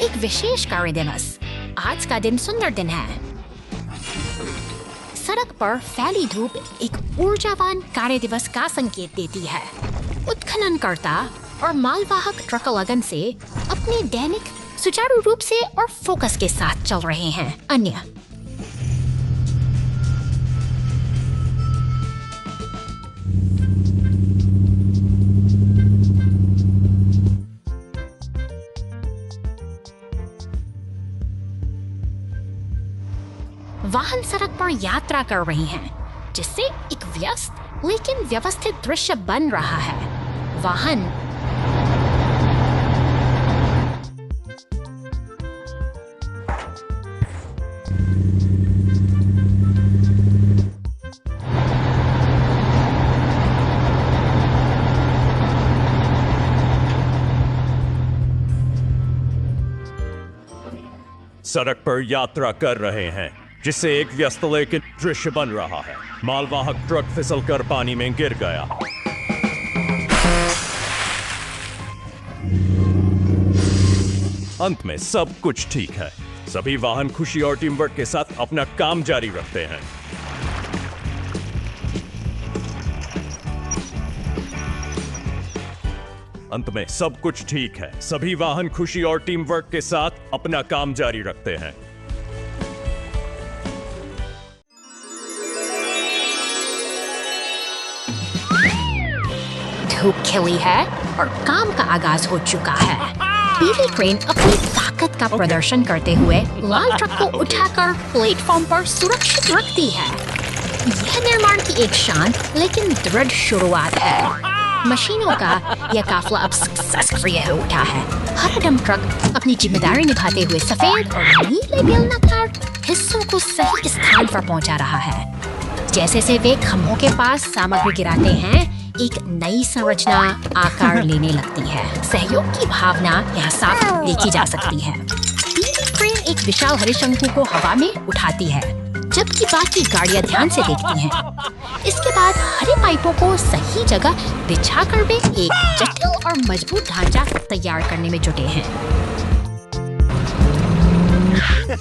एक विशेष कार्य दिवस। आज का दिन सुंदर दिन है। सड़क पर फैली धूप एक ऊर्जावान कार्य दिवस का संकेत देती है। उत्खननकर्ता और मालवाहक ट्रक लगन से अपने दैनिक सुचारू रूप से और फोकस के साथ चल रहे हैं। अन्य वाहन सड़क पर यात्रा कर रही हैं, जिससे एक व्यस्त लेकिन व्यवस्थित दृश्य बन रहा है। वाहन सड़क पर यात्रा कर रहे हैं, जिससे एक व्यस्त लेकिन दृश्य बन रहा है। मालवाहक ट्रक फिसलकर पानी में गिर गया। अंत में सब कुछ ठीक है। सभी वाहन खुशी और टीम वर्क के साथ अपना काम जारी रखते हैं। अंत में सब कुछ ठीक है। सभी वाहन खुशी और टीम वर्क के साथ अपना काम जारी रखते हैं। धूप खिली है और काम का आगाज हो चुका है। पीली क्रेन अपनी ताकत का प्रदर्शन करते हुए लाल ट्रक को उठाकर प्लेटफॉर्म पर सुरक्षित रखती है। यह निर्माण की एक शांत लेकिन दृढ़ शुरुआत है। मशीनों का यह काफिला अब सक्रिय हो उठा है। हर डंप अपनी जिम्मेदारी निभाते हुए सफेद और नीले बेलनाकार हिस्सों को सही स्थान पर पहुंचा रहा है। जैसे से वे खंभों के पास सामग्री गिराते हैं, एक नई संरचना आकार लेने लगती है। सहयोग की भावना यहाँ साफ देखी जा सकती है। पीली क्रेन एक विशाल हरे शंकु को हवा में उठाती है, जबकि बाकी गाड़ियां ध्यान से देखती हैं। इसके बाद हरे पाइपों को सही जगह बिछाकर वे एक जटिल और मजबूत ढांचा तैयार करने में जुटे हैं।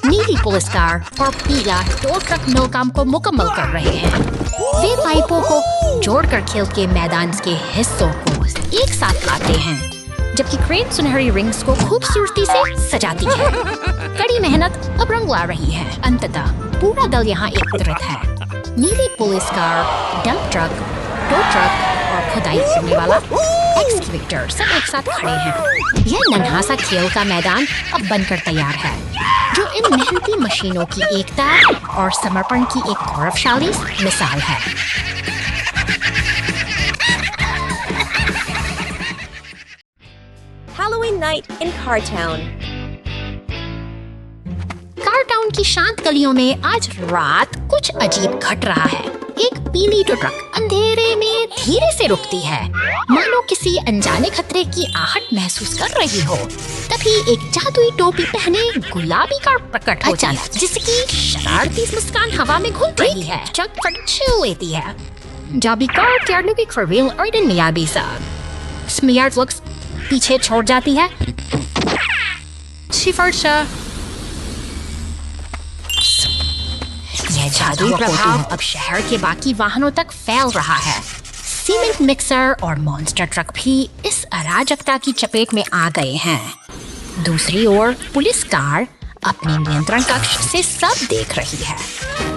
नीली पुलिस कार और पीला टो ट्रक मिल काम को मुकम्मल कर रहे हैं। वे पाइपों को जोड़कर खेल के मैदान के हिस्सों को एक साथ लाते हैं, जबकि क्रेन सुनहरी रिंग्स को खूबसूरती से सजाती है। कड़ी मेहनत अब रंग ला रही है। अंततः पूरा दल यहाँ एकत्रित है। नीली police car, dump truck, tow truck और खुदाई करने वाला एक्सकेवेटर सब एक साथ खड़े हैं। यह नन्हा सा खेल का मैदान अब बनकर तैयार है, जो इन मेहनती मशीनों की एकता और समर्पण की एक गौरवशाली मिसाल है। Halloween night in Cartown. कारटाउन की शांत गलियों में आज रात कुछ अजीब घट रहा है। एक पीली टो ट्रक अंधेरे में धीरे से रुकती है, मानो किसी अनजाने खतरे की आहट महसूस कर रही हो। तभी एक जादुई टोपी पहने गुलाबी कार प्रकट होती है, जिसकी शरारती मुस्कान हवा में घूम रही है। ट्रक फटछू लेती है। जाबी car Tiarnugik verwil Arden Miyabisa. Smears looks पीछे छोड़ जाती है। यह जादुई प्रभाव अब शहर के बाकी वाहनों तक फैल रहा है। सीमेंट मिक्सर और मॉन्स्टर ट्रक भी इस अराजकता की चपेट में आ गए हैं। दूसरी ओर पुलिस कार अपने नियंत्रण कक्ष से सब देख रही है,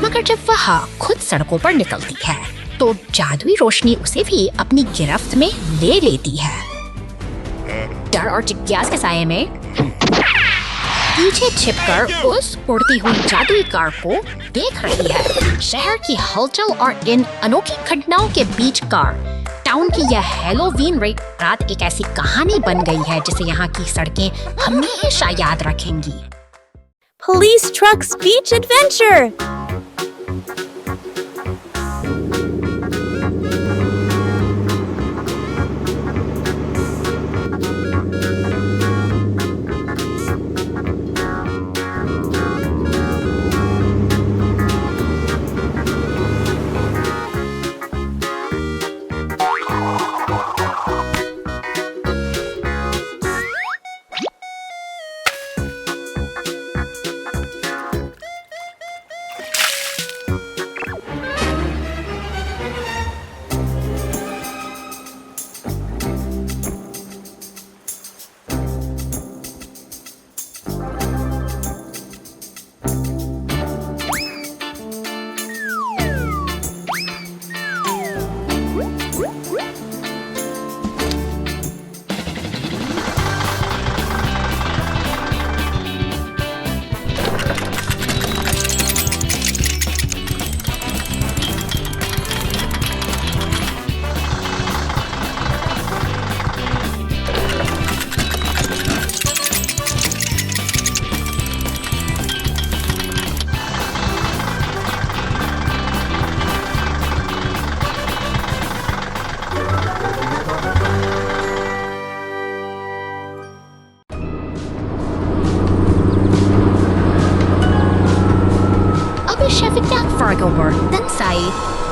मगर जब वह खुद सड़कों पर निकलती है तो जादुई रोशनी उसे भी अपनी गिरफ्त में ले लेती है। डर और जिज्ञासा के साये में पीछे छिपकर उस उड़ती हुई जादुई कार को देख रही है। शहर की हलचल और इन अनोखी घटनाओं के बीच कार टाउन की यह हैलोवीन रात एक ऐसी कहानी बन गई है जिसे यहाँ की सड़कें हमेशा याद रखेंगी। Police Trucks Beach Adventure! over Tensai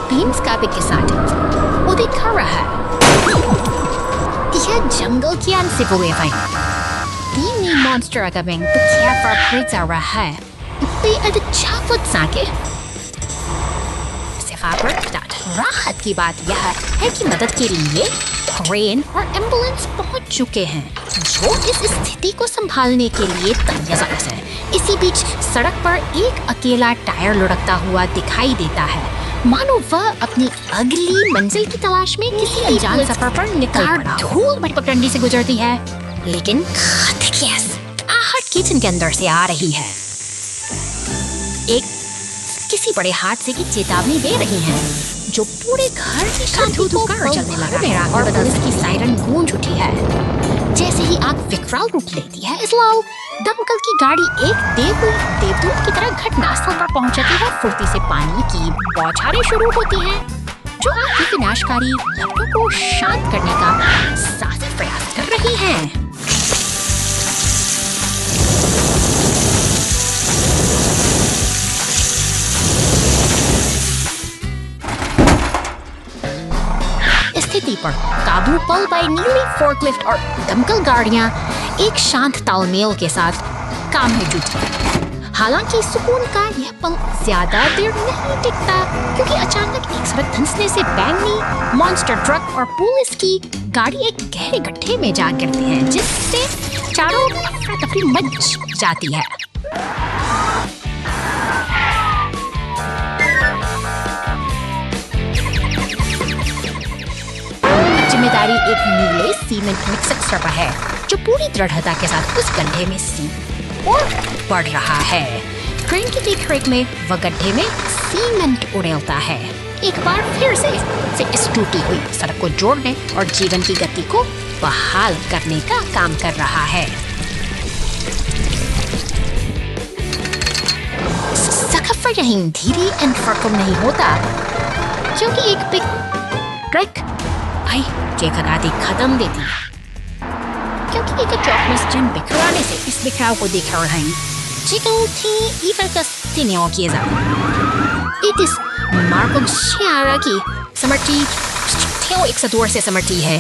Beams ka pikisatin. O di karaha. Diha jungle kian si buwefay. Di ni monster agabing bukya for preza raha. Be ad chafut sake. सिफापर स्टार्ट राहत की बात यह है कि मदद के लिए क्रेन और एम्बुलेंस पहुंच चुके हैं जो इस स्थिति को संभालने के लिए तैयार है। इसी बीच सड़क पर एक अकेला टायर लुढ़कता हुआ दिखाई देता है, मानो वह अपनी अगली मंजिल की तलाश में किसी अनजान सफर पर निकल पड़ा। धूल भटपटंडी से गुजरती है, लेकिन आहट किचन के अंदर से आ रही है। एक किसी बड़े हादसे की चेतावनी दे रही है जो पूरे घर की शांति को चलने लगा है और पुलिस की सायरन गूंज उठी है। जैसे ही आग विकराल रूप लेती है, इसलाउ दमकल की गाड़ी एक देवदूत की तरह घटनास्थल पर पहुंच जाती है। फुर्ती से पानी की बौछारें शुरू होती हैं जो आग की विनाशकारी लपटों को शांत करने का साजिश प्रयास कर रही हैं। स्थिति पर काबू पल पाई नीली फोर्कलिफ्ट और दमकल गाड़ियां एक शांत तालमेल के साथ काम में जुटी हैं। हालांकि सुकून का यह पल ज्यादा देर नहीं टिकता, क्योंकि अचानक एक सड़क धंसने से बैंगनी मॉन्स्टर ट्रक और पुलिस की गाड़ी एक गहरे गड्ढे में जा गिरती है, जिससे चारों अफरा तफरी मच जाती है। जिम्मेदारी एक नीले सीमेंट मिक्सर पर है जो पूरी दृढ़ता के साथ उस गड्ढे में और बढ़ रहा है। क्रेन की देखरेख में वह गड्ढे में सीमेंट उड़ेलता है, एक बार फिर से इस टूटी हुई सड़क को जोड़ने और जीवन की गति को बहाल करने का काम कर रहा है। सखफ पर यहीं धीरे एंड फरकम नहीं होता, क्योंकि एक बिग ट्रक भाई जेखगाती खत्म देती है, क्योंकि एक चौक में जन बिखराने से इस बिखराव को देख रहे हैं। Chicken tea iverkastineo kieza. It is Marco Shiara की समर्टी theo एक सदूर से समर्टी है।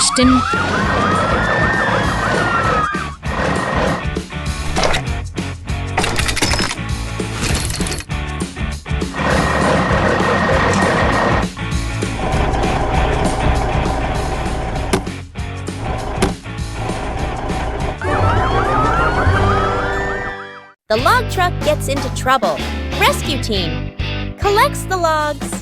स्टिन The log truck gets into trouble. Rescue team collects the logs.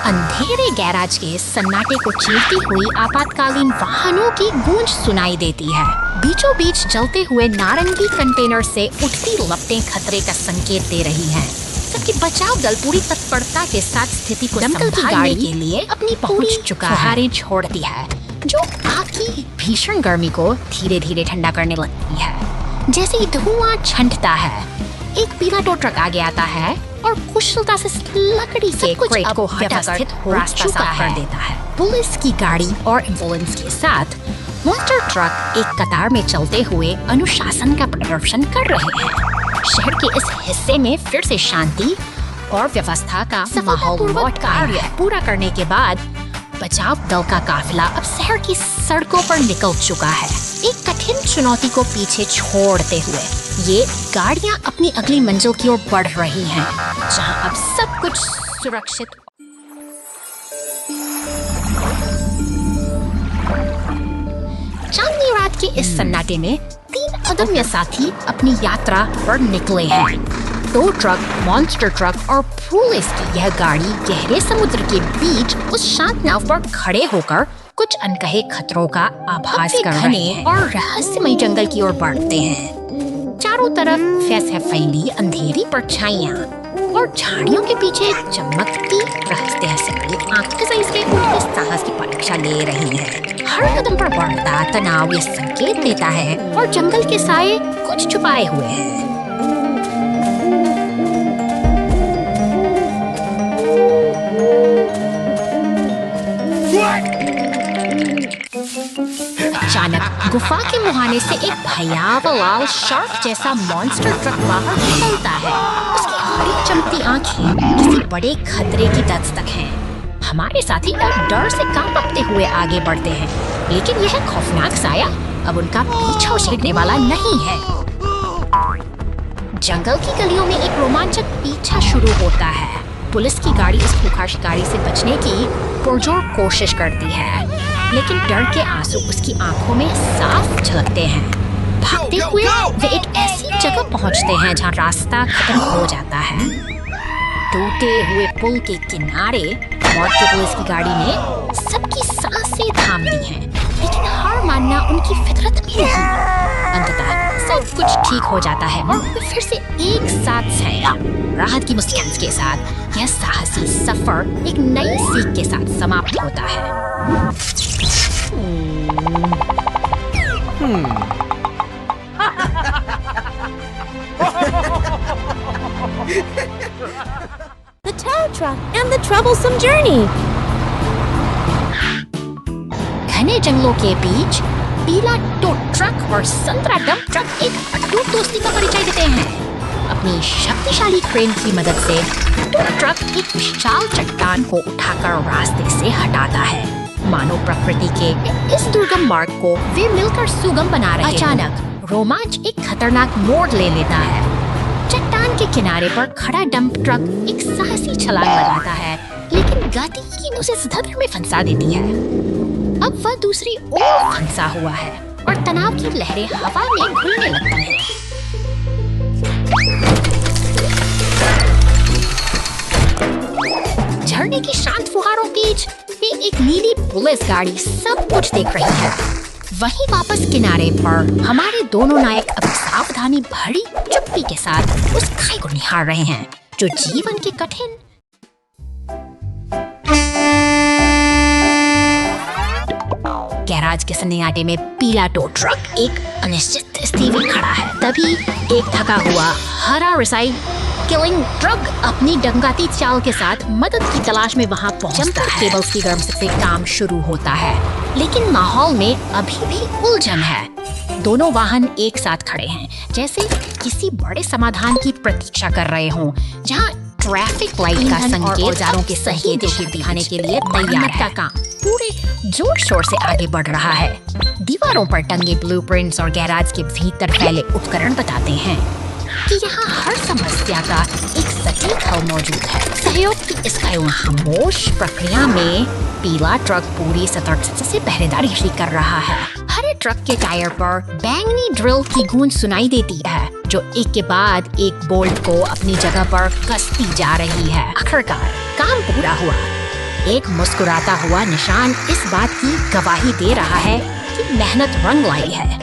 अंधेरे गैराज के सन्नाटे को चीरती हुई आपातकालीन वाहनों की गूंज सुनाई देती है। बीचों बीच जलते हुए नारंगी कंटेनर से उठती लपटें खतरे का संकेत दे रही हैं, जबकि बचाव दल पूरी तत्परता के साथ स्थिति को संभालने के लिए अपनी पहुंच चुका है छोड़ती है, जो आग की भीषण गर्मी को धीरे धीरे ठंडा करने लगती है। जैसे ही धुआं छंटता है, एक पीला टो ट्रक आगे आता है और कुशलता से लकड़ी के क्रेट को व्यवस्थित रास्ता साफ कर देता है। पुलिस की गाड़ी और एम्बुलेंस के साथ मॉन्स्टर ट्रक एक कतार में चलते हुए अनुशासन का प्रदर्शन कर रहे हैं। शहर के इस हिस्से में फिर से शांति और व्यवस्था का माहौल लौट कार्य पूरा करने के बाद बचाव दल का काफिला अब शहर की सड़कों पर निकल चुका है, एक कठिन चुनौती को पीछे छोड़ते हुए। ये गाड़ियां अपनी अगली मंजिल की ओर बढ़ रही हैं, जहां अब सब कुछ सुरक्षित। चांदनी रात के इस सन्नाटे में 3 अदम्य साथी अपनी यात्रा पर निकले हैं। 2 ट्रक, मॉन्स्टर ट्रक और पुलिस की यह गाड़ी गहरे समुद्र के बीच उस शांत नाव पर खड़े होकर कुछ अनकहे खतरों का आभास कर रहे हैं और रहस्यमय जंगल की ओर बढ़ते हैं। चारों तरफ फैली अंधेरी परछाइयां और झाड़ियों के पीछे चमकती रहस्य से भरी आंखें से उनके साहस की परीक्षा ले रही है। हर कदम पर बढ़ता तनाव ये संकेत देता है और जंगल के साए कुछ छुपाए हुए हैं। अचानक गुफा के मुहाने से एक भयावह लाल शार्क जैसा मॉन्स्टर ट्रक बाहर निकलता है। उसकी हरी चमकती आंखें किसी बड़े खतरे की दस्तक हैं। हमारे साथी अब डर से कांपते हुए आगे बढ़ते हैं, लेकिन यह खौफनाक साया अब उनका पीछा छेड़ने वाला नहीं है। जंगल की गलियों में एक रोमांचक पीछा शुरू होता है। पुलिस की गाड़ी इस खूंखार शिकारी से बचने की पुरजोर कोशिश करती है, लेकिन डर के आंसू उसकी आंखों में साफ झलकते हैं। भागते हुए वे एक ऐसी जगह पहुंचते हैं जहां रास्ता खत्म हो जाता है। टूटे हुए पुल के किनारे मौत की पुलिस की गाड़ी ने सबकी सांसें थाम दी हैं, लेकिन हार मानना उनकी फितरत में नहीं। अंततः सब कुछ ठीक हो जाता है और वे फिर से एक साथ हैं। राहत की मुस्कान के साथ यह साहसी सफर एक नई सीख के साथ समाप्त होता है। The tow truck and the troublesome journey. घने जंगलों के बीच पीला टो ट्रक और संतरा डंप ट्रक एक अटूट दोस्ती का परिचय देते हैं। अपनी शक्तिशाली क्रेन की मदद से टो ट्रक एक विशाल चट्टान को उठाकर रास्ते से हटाता है। मानव प्रकृति के इस दुर्गम मार्ग को वे मिलकर सुगम बना रहे हैं। अचानक रोमांच एक खतरनाक मोड़ ले लेता है। चट्टान के किनारे पर खड़ा डंप ट्रक एक साहसी छलांग लगाता है, लेकिन गति उसे धड़ में फंसा देती है। अब वह दूसरी ओर फंसा हुआ है और तनाव की लहरें हवा में घुलने लगती हैं। झरने की शांत फुहारों बीच एक नीली पुलिस गाड़ी सब कुछ देख रही है। वहीं वापस किनारे पर हमारे दोनों नायक अब सावधानी भरी चुप्पी के साथ उस खाई को निहार रहे हैं जो जीवन के कठिन गैराज के सन्नाटे में पीला टो ट्रक एक अनिश्चित स्थिति में खड़ा है। तभी एक थका हुआ हरा रिसाइकलिंग ट्रक अपनी डंगाती चाल के साथ मदद की तलाश में वहां पहुंचता है। केबल्स की गर्म से काम शुरू होता है, लेकिन माहौल में अभी भी उलझन है। दोनों वाहन एक साथ खड़े हैं, जैसे किसी बड़े समाधान की प्रतीक्षा कर रहे हों, जहां ट्रैफिक लाइट का संकेत औजारों के सही दिशा दिखाने के लिए तैयार है। काम पूरे जोर शोर से आगे बढ़ रहा है। दीवारों पर टंगे ब्लूप्रिंट्स और गैराज के भीतर फैले उपकरण बताते हैं कि यहाँ हर समस्या का एक सटीक हल मौजूद है। सहयोग की इस खामोश प्रक्रिया में पीला ट्रक पूरी सतर्कता से पहरेदारी कर रहा है। हरे ट्रक के टायर पर बैंगनी ड्रिल की गूंज सुनाई देती है, जो एक के बाद एक बोल्ट को अपनी जगह पर कसती जा रही है। आखिरकार काम पूरा हुआ। एक मुस्कुराता हुआ निशान इस बात की गवाही दे रहा है कि मेहनत रंग लाई है।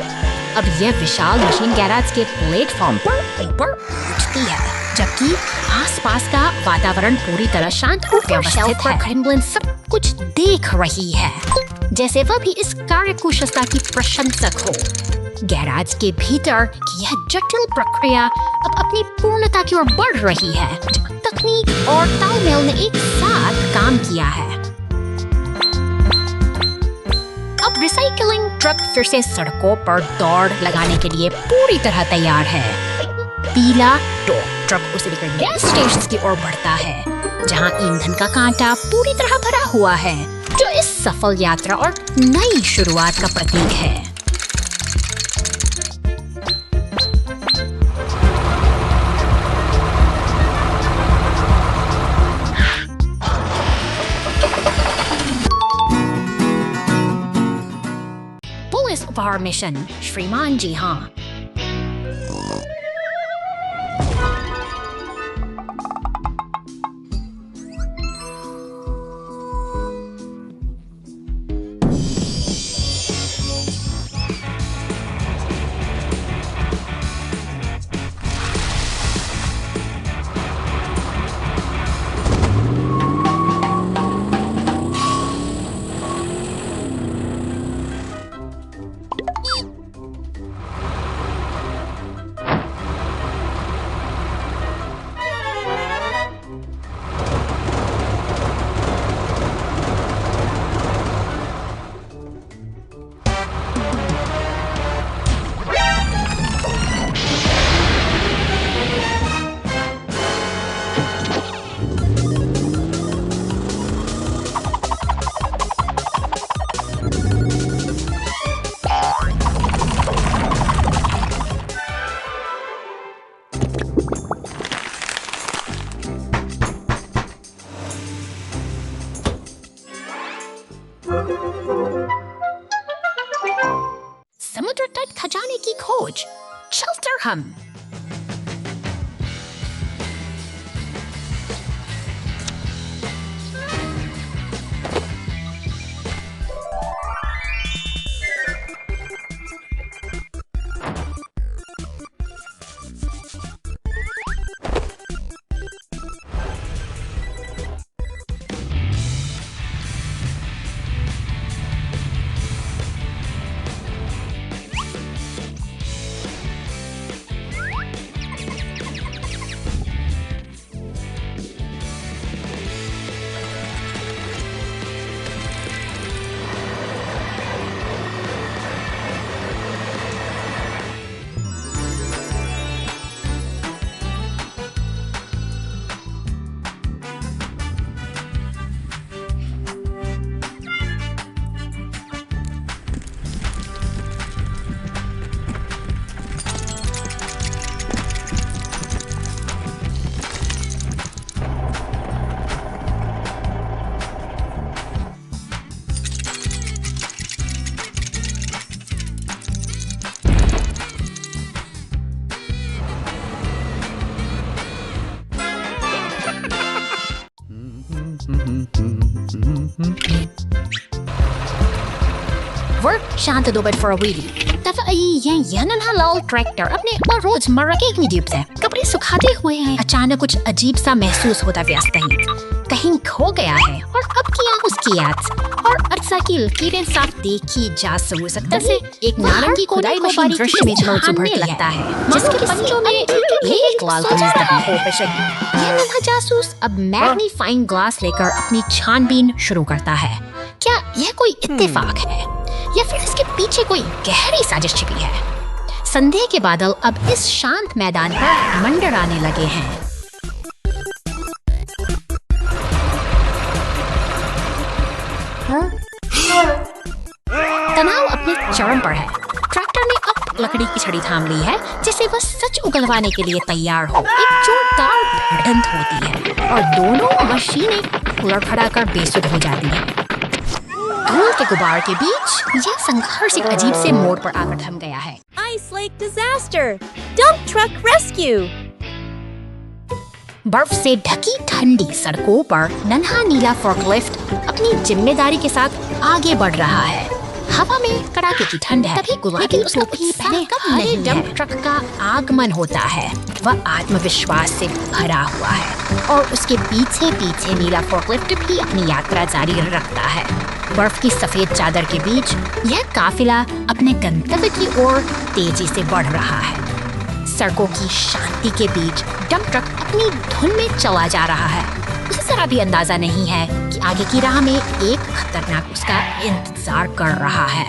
अब यह विशाल मशीन गैराज के प्लेटफॉर्म पर ऊपर उठती है, जबकि आसपास का वातावरण पूरी तरह शांत और व्यवस्थित है। क्रेमलिन सब कुछ देख रही है, जैसे वह भी इस कार्यकुशलता की प्रशंसक हो। गैराज के भीतर की यह जटिल प्रक्रिया अब अपनी पूर्णता की ओर बढ़ रही है। तकनीक और तालमेल ने एक साथ काम किया है। अब रिसाइकलिंग ट्रक फिर से सड़कों पर दौड़ लगाने के लिए पूरी तरह तैयार है। पीला टॉप ट्रक उसे लेकर गैस स्टेशन की ओर बढ़ता है, जहां ईंधन का कांटा पूरी तरह भरा हुआ है, जो इस सफल यात्रा और नई शुरुआत का प्रतीक है। पुलिस उपहार मिशन, श्रीमान जी हाँ। समुद्र तट खजाने की खोज, चेल्टरहम। Work शांत दो बट फॉर अ वीडी। यह नन्हा लाल ट्रैक्टर अपने रोजमर्रा के एक से कपड़े सुखाते हुए हैं। अचानक कुछ अजीब सा महसूस होता व्यस्त कहीं खो गया है और अब किया उसकी याद और अरसा की लकीरें साफ देखी जा सकता से एक नारंगी खुदाई मशीन दृश्य में उभरने लगता है, जिसके पंजों में एक लाल कमीज दबी हो। यह नन्हा जासूस अब मैग्नीफाइंग ग्लास लेकर अपनी छानबीन शुरू करता है। क्या यह कोई इत्तेफाक है या फिर इसके पीछे कोई गहरी साजिश छिपी है? संदेह के बादल अब इस शांत मैदान पर मंडराने लगे हैं। तनाव अपने चरम पर है। ट्रैक्टर ने अब लकड़ी की छड़ी थाम ली है, जिसे वह सच उगलवाने के लिए तैयार हो। एक जोरदार भिड़ंत होती है और दोनों मशीनें लड़खड़ाकर बेसुध हो जाती हैं। धूल के गुबार के बीच यह संघर्ष एक अजीब से मोड़ पर आकर थम गया है। Ice Lake disaster! Dump truck rescue! बर्फ से ढकी ठंडी सड़कों पर नन्हा नीला फोर्कलिफ्ट अपनी जिम्मेदारी के साथ आगे बढ़ रहा है। हवा में कड़ाके की ठंड है, तभी गुलाबी टोपी पहने हरे डंप ट्रक का आगमन होता है। वह आत्मविश्वास से भरा हुआ है और उसके पीछे पीछे नीला फोर्कलिफ्ट भी अपनी यात्रा जारी रखता है। बर्फ की सफेद चादर के बीच यह काफिला अपने गंतव्य की ओर तेजी से बढ़ रहा है। सड़कों की शांति के बीच डंप ट्रक अपनी धुन में चला जा रहा है। उसे जरा भी अंदाजा नहीं है कि आगे की राह में एक खतरनाक उसका इंतजार कर रहा है।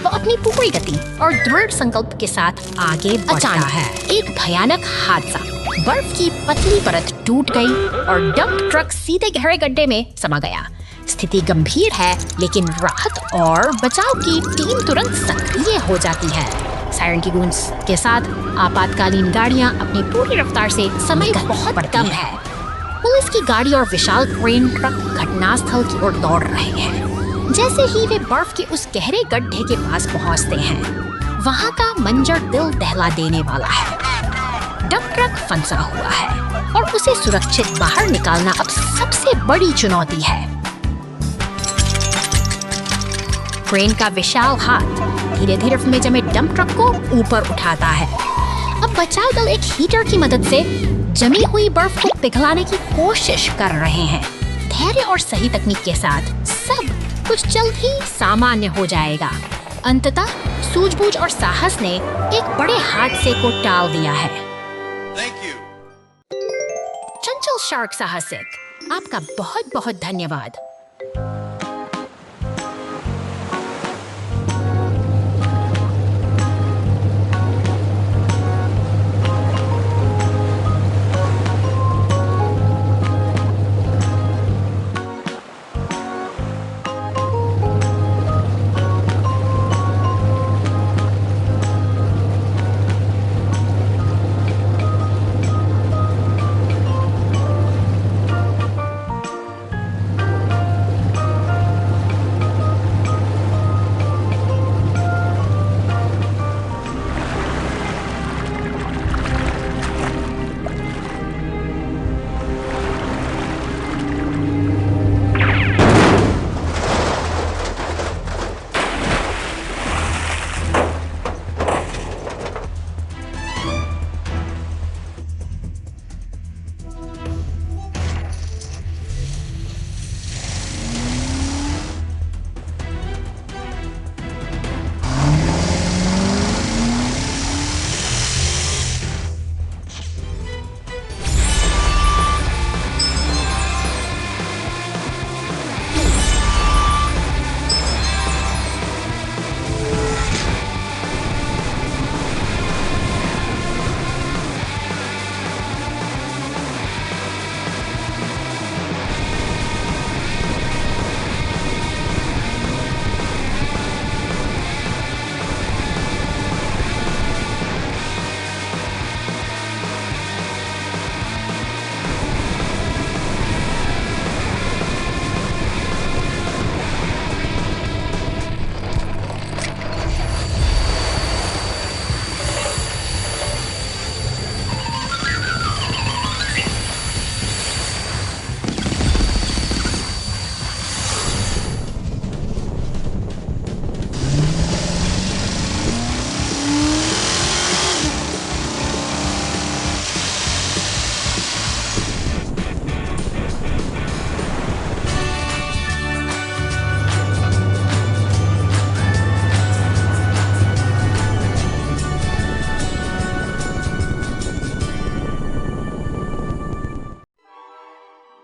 वो अपनी पूरी गति और दृढ़ संकल्प के साथ आगे बढ़ता है। एक भयानक हादसा, बर्फ की पतली परत टूट गई और डंप ट्रक सीधे गहरे गड्ढे में समा गया। स्थिति गंभीर है, लेकिन राहत और बचाव की टीम तुरंत सक्रिय हो जाती है। सायरन की गूंज के साथ आपातकालीन गाड़ियां अपनी पूरी रफ्तार से समय बहुत कम है। पुलिस की गाड़ी और विशाल क्रेन ट्रक घटनास्थल की ओर दौड़ रहे हैं। जैसे ही वे बर्फ के उस गहरे गड्ढे के पास पहुंचते हैं, वहां का मंजर दिल दहला देने वाला है। डंप ट्रक फंसा हुआ है और उसे सुरक्षित बाहर निकालना अब सबसे बड़ी चुनौती है। क्रेन का विशाल हाथ धीरे धीरे में जमे डंप ट्रक को ऊपर उठाता है। अब बचाव दल एक हीटर की मदद से जमी हुई बर्फ को पिघलाने की कोशिश कर रहे हैं। धैर्य और सही तकनीक के साथ सब कुछ जल्द ही सामान्य हो जाएगा। अंततः सूझबूझ और साहस ने एक बड़े हादसे को टाल दिया है। चंचल शार्क साहसिक, आपका बहुत बहुत धन्यवाद।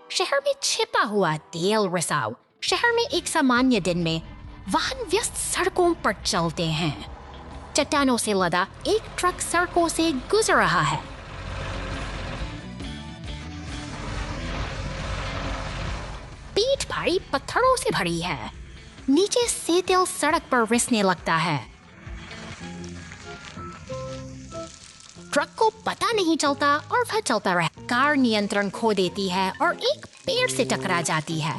शहर में छिपा हुआ तेल रिसाव। शहर में एक सामान्य दिन में वाहन व्यस्त सड़कों पर चलते हैं। चट्टानों से लदा एक ट्रक सड़कों से गुजर रहा है। पीठ भारी पत्थरों से भरी है। नीचे से तेल सड़क पर रिसने लगता है। ट्रक को पता नहीं चलता और वह चलता रहा। कार नियंत्रण खो देती है और एक पेड़ से टकरा जाती है।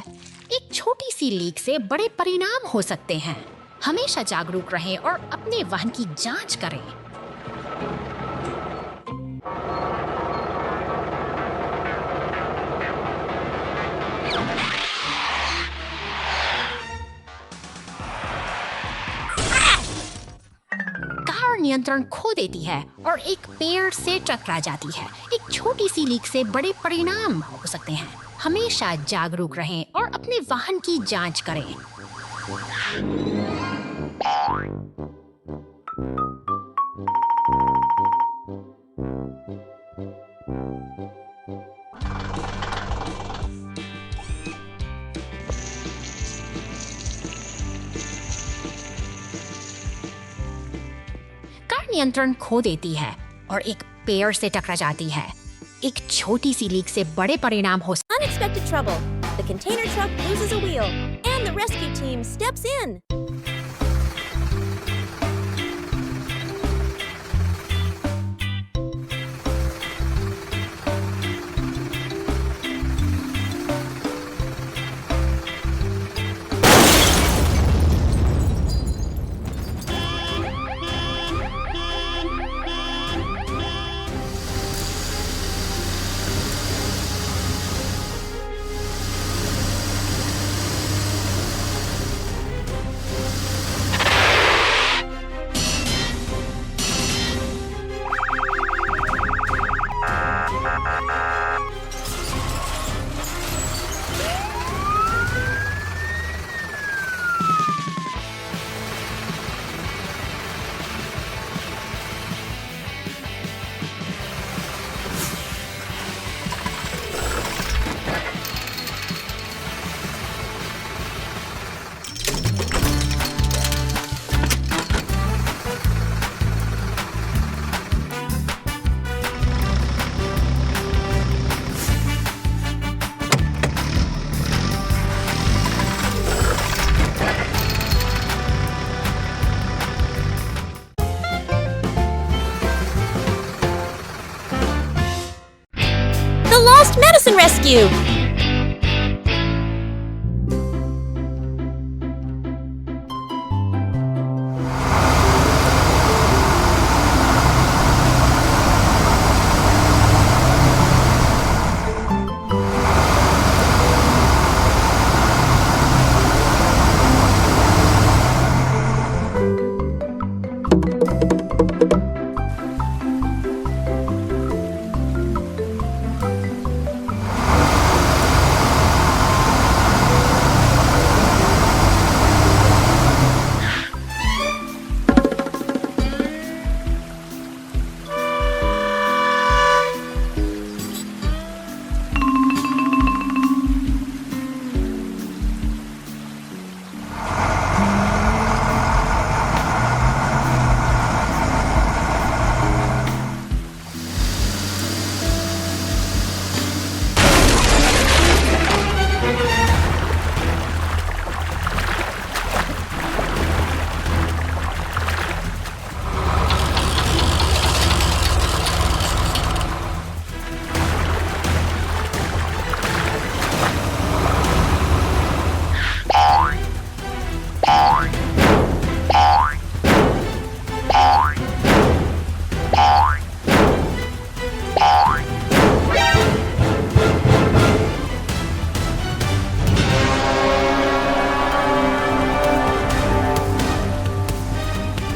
एक छोटी सी लीक से बड़े परिणाम हो सकते हैं। हमेशा जागरूक रहें और अपने वाहन की जांच करें। नियंत्रण खो देती है और एक पेड़ से टकरा जाती है। एक छोटी सी लीक से बड़े परिणाम हो सकते हैं। हमेशा जागरूक रहें और अपने वाहन की जांच करें। नियंत्रण खो देती है और एक पेड़ से टकरा जाती है। एक छोटी सी लीक से बड़े परिणाम हो Unexpected trouble. The container truck loses a wheel, and the rescue team steps in. The Lost Medicine Rescue!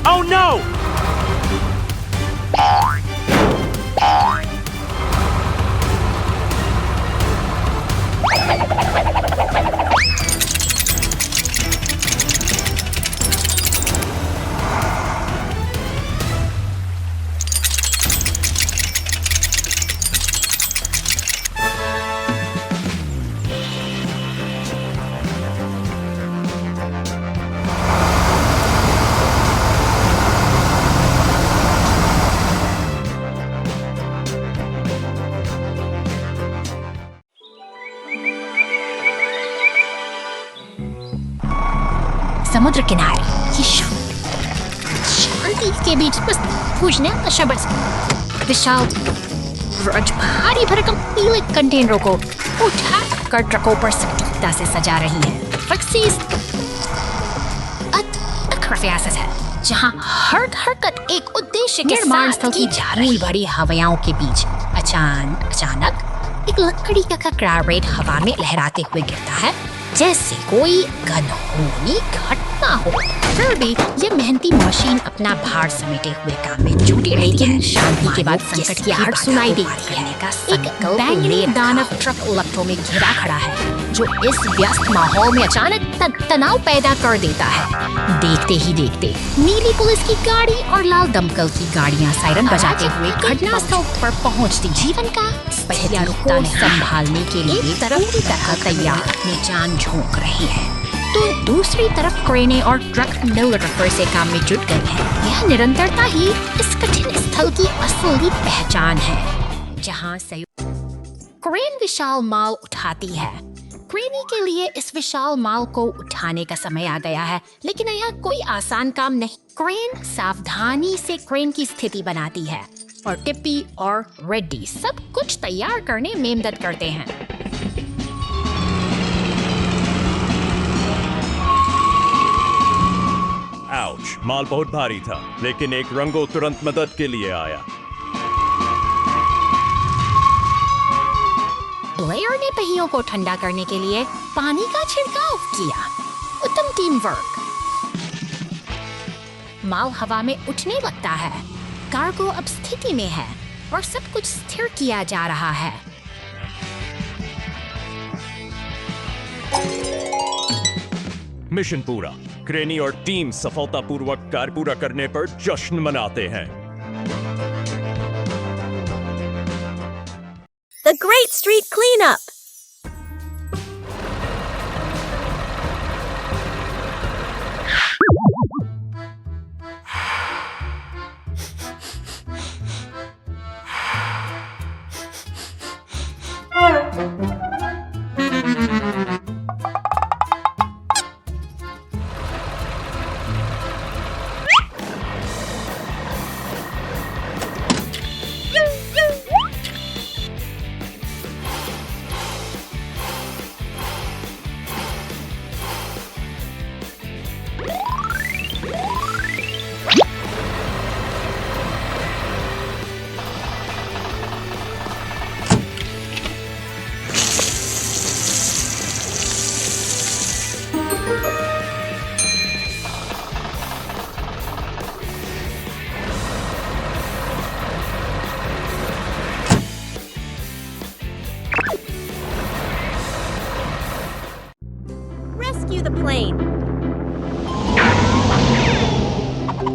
Oh no! समुद्र किनारे ये शांति के बीच बस पूछने का शब्द विशाल ब्रज भारी भरकम पीले कंटेनरों को उठा कर ट्रकों पर सटीकता से सजा रही है। फक्सीस अतकरफियासत है जहां हर हरकत एक उद्देश्य के निर्माण स्थल की धूल भरी हवाओं के बीच अचानक एक लकड़ी का ककड़ा रेत हवा में लहराते हुए गिरता है जैसे कोई अनहोनी घटना हो। फिर भी ये मेहनती मशीन अपना भार समेटे हुए काम में जुटी रही है। शांति के बाद संकट की आहट सुनाई देती है। एक बैंगनी दानव ट्रक लपटों में घिरा खड़ा है जो इस व्यस्त माहौल में अचानक तनाव पैदा कर देता है। देखते ही देखते नीली पुलिस की गाड़ी और लाल दमकल की गाड़ियां सायरन बजाते हुए घटनास्थल पर पहुंचती जीवन का पहला रुकता संभालने के लिए तरह तैयार अपनी जान झोंक रही है। तो दूसरी तरफ क्रेनें और ट्रक मिलकर से काम में जुट गए हैं। यह निरंतरता ही इस कठिन स्थल की असली पहचान है, जहाँ क्रेन विशाल माल उठाती है। क्रेनी के लिए इस विशाल माल को उठाने का समय आ गया है, लेकिन यह कोई आसान काम नहीं। क्रेन सावधानी से क्रेन की स्थिति बनाती है और टिप्पी और रेड्डी सब कुछ तैयार करने में मदद करते हैं। आउच, माल बहुत भारी था, लेकिन एक रंगो तुरंत मदद के लिए आया। ब्लेयर ने पहियों को ठंडा करने के लिए पानी का छिड़काव किया। उत्तम टीम वर्क। माल हवा में उठने लगता है। कार्गो अब स्थिति में है और सब कुछ स्थिर किया जा रहा है। मिशन पूरा। क्रेनी और टीम सफलतापूर्वक कार्य पूरा करने पर जश्न मनाते हैं। The Great Street Cleanup! Rescue the plane.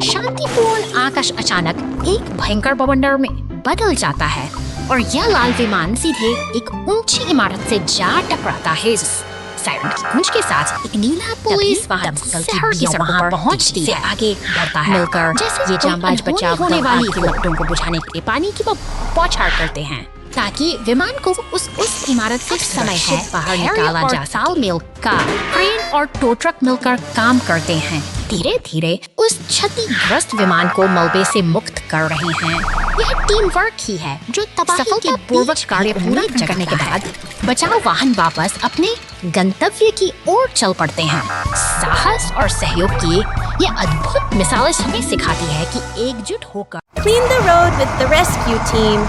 शांतिपूर्ण आकाश अचानक एक भयंकर बवंडर में बदल जाता है और यह लाल विमान सीधे एक ऊंची इमारत से जा टकराता है। सायरन की गूंज के साथ एक नीला पुलिस वाहन शहर की सड़कों पर पहुंचती है, आगे बढ़ता है। मिलकर जैसे ये जांबाज बचाव होने वाली लपटों को बुझाने के लिए पानी की बौछार करते हैं, ताकि विमान को उस इमारत से समय है बाहर निकाला जा सके। मिलकर क्रेन और टो ट्रक मिलकर काम करते हैं, धीरे धीरे उस क्षतिग्रस्त विमान को मलबे से मुक्त कर रहे हैं। यह टीम वर्क ही है जो तबाही के पूर्वक कार्य पूरा करने के बाद बचाव वाहन वापस अपने गंतव्य की ओर चल पड़ते हैं। साहस और सहयोग की ये अद्भुत मिसाल हमें सिखाती है कि एकजुट होकर Clean the road with the rescue team.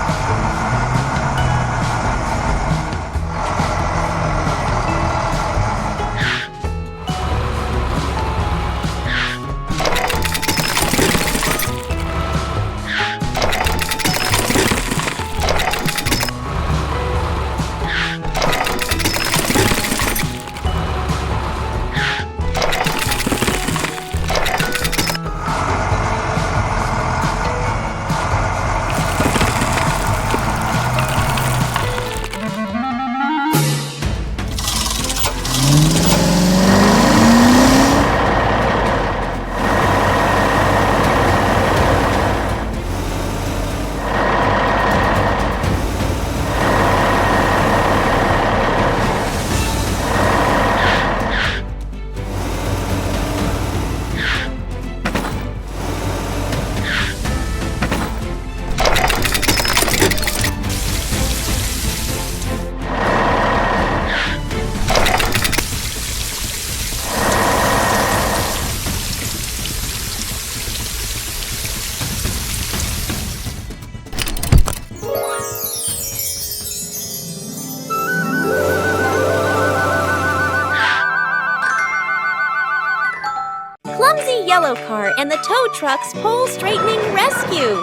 Clumsy yellow car and the tow truck's pole straightening rescue.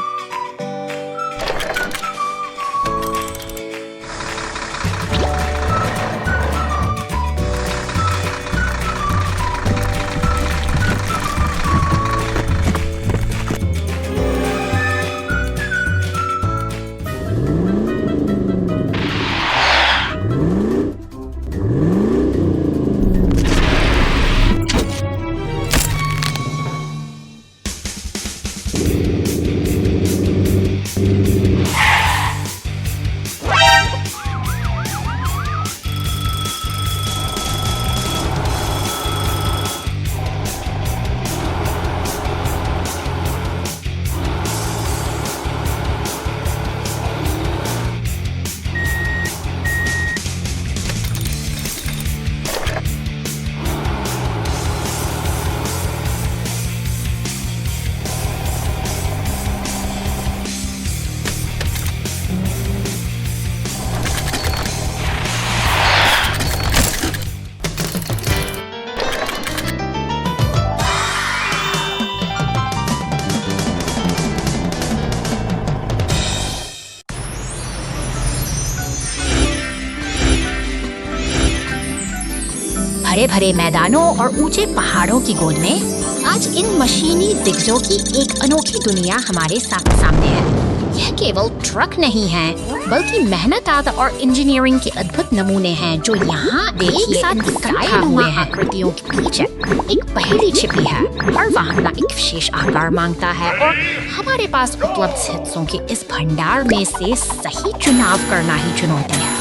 हरे भरे मैदानों और ऊंचे पहाड़ों की गोद में आज इन मशीनी दिग्गजों की एक अनोखी दुनिया हमारे सामने है। यह केवल ट्रक नहीं है, बल्कि मेहनत और इंजीनियरिंग के अद्भुत नमूने हैं जो यहाँ एक साथ इकट्ठा हुए हैं। आकृतियों के पीछे एक पहेली छिपी है। हर वाहन का एक विशेष आकार मांगता है और हमारे पास उपलब्ध हिस्सों के इस भंडार में से सही चुनाव करना ही चुनौती है।